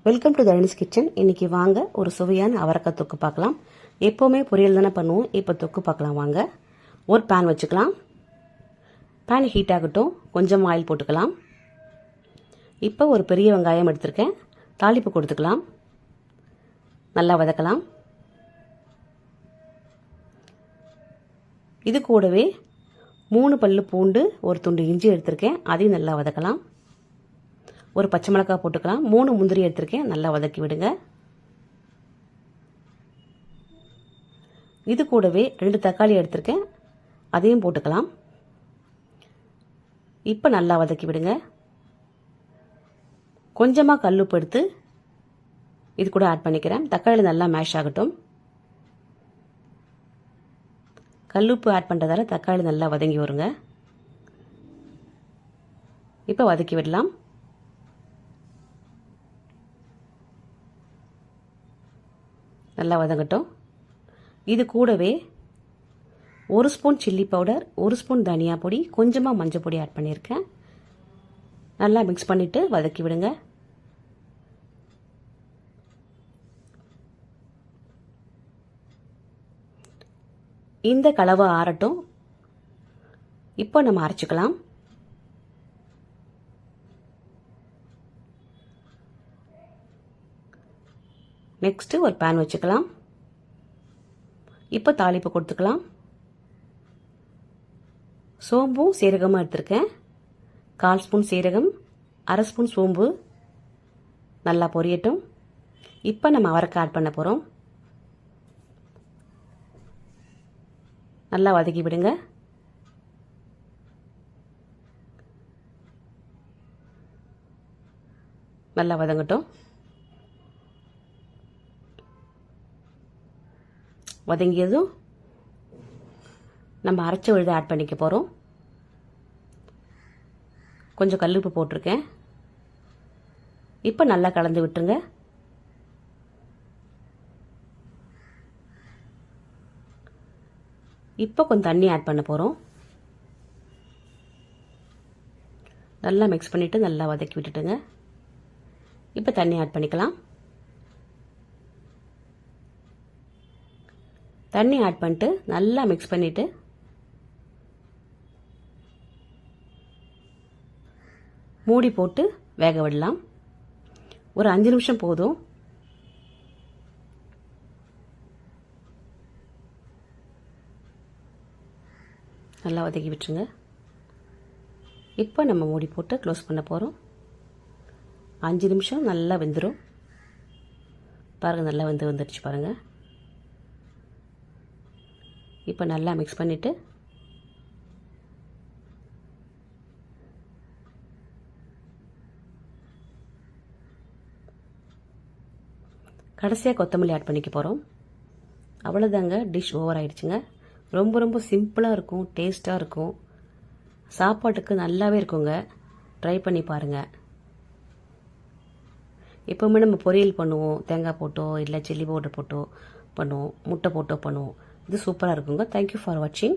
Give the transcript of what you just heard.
Welcome to தரணிஸ் kitchen. இன்னைக்கு வாங்க ஒரு சுவையான அவரைக்காய் தொக்கு பார்க்கலாம். எப்போவுமே பொரியல் தானே பண்ணுவோம், இப்போ தொக்கு பார்க்கலாம் வாங்க. ஒரு பேன் வச்சுக்கலாம். பேன் ஹீட் ஆகட்டும், கொஞ்சம் ஆயில் போட்டுக்கலாம். இப்போ ஒரு பெரிய வெங்காயம் எடுத்திருக்கேன், தாளிப்பு கொடுத்துக்கலாம். நல்லா வதக்கலாம். இது கூடவே 3 பல்லு பூண்டு, ஒரு துண்டு இஞ்சி எடுத்திருக்கேன், அதையும் நல்லா வதக்கலாம். ஒரு பச்சை மிளகாய் போட்டுக்கலாம். 3 முந்திரி எடுத்திருக்கேன், நல்லா வதக்கி விடுங்க. இது கூடவே 2 தக்காளி எடுத்திருக்கேன், அதையும் போட்டுக்கலாம். இப்போ நல்லா வதக்கி விடுங்க. கொஞ்சமாக கல்லுப்பு எடுத்து இது கூட ஆட் பண்ணிக்கிறேன். தக்காளி நல்லா மேஷ் ஆகட்டும். கல்லுப்பு ஆட் பண்ணுறதால தக்காளி நல்லா வதங்கி வருங்க. இப்போ வதக்கி விடலாம். நல்லா வதங்கட்டும். இது கூடவே 1 ஸ்பூன் சில்லி பவுடர், 1 ஸ்பூன் தனியா பொடி, கொஞ்சமாக மஞ்சள் பொடி ஆட் பண்ணியிருக்கேன். நல்லா மிக்ஸ் பண்ணிவிட்டு வதக்கி விடுங்க. இந்த கலவை ஆறட்டும். இப்போ நம்ம அரைச்சிக்கலாம். நெக்ஸ்ட்டு ஒரு பேன் வச்சுக்கலாம். இப்போ தாளிப்பு கொடுத்துக்கலாம். சோம்பும் சீரகமும் எடுத்திருக்கேன். 1/4 ஸ்பூன் சீரகம், 1/2 ஸ்பூன் சோம்பு நல்லா பொரியட்டும். இப்போ நம்ம அவரைக்காய் ஆட் பண்ண போகிறோம். நல்லா வதக்கி விடுங்க. நல்லா வதங்கட்டும். வதங்கியதும் நம்ம அரைச்ச விழுதை ஆட் பண்ணிக்க போகிறோம். கொஞ்சம் கல்லுப்பு போட்டிருக்கேன். இப்போ நல்லா கலந்து விட்டுருங்க. இப்போ கொஞ்சம் தண்ணி ஆட் பண்ண போகிறோம். நல்லா மிக்ஸ் பண்ணிவிட்டு நல்லா வதக்கி விட்டுட்டுங்க. இப்போ தண்ணி ஆட் பண்ணிக்கலாம். தண்ணி ஆட் பண்ணிட்டு நல்லா மிக்ஸ் பண்ணிவிட்டு மூடி போட்டு வேக விடலாம். ஒரு 5 நிமிஷம் போதும். நல்லா வதக்கி விட்டுருங்க. இப்போ நம்ம மூடி போட்டு க்ளோஸ் பண்ண போகிறோம். 5 நிமிஷம் நல்லா வெந்துடும். பாருங்கள், நல்லா வந்துடுச்சு பாருங்கள். இப்போ நல்லா மிக்ஸ் பண்ணிவிட்டு கடைசியாக கொத்தமல்லி ஆட் பண்ணிக்க போகிறோம். அவ்வளோதாங்க, டிஷ் ஓவர் ஆயிடுச்சுங்க. ரொம்ப ரொம்ப சிம்பிளாக இருக்கும், டேஸ்ட்டாக இருக்கும், சாப்பாட்டுக்கு நல்லாவே இருக்குங்க. ட்ரை பண்ணி பாருங்கள். எப்போவுமே நம்ம பொரியல் பண்ணுவோம், தேங்காய் போட்டோ இல்லை சில்லி பவுடர் போட்டோ பண்ணுவோம், முட்டை போட்டோ பண்ணுவோம். இது சூப்பராக இருக்குங்க. தேங்க்யூ ஃபார் வாட்சிங்.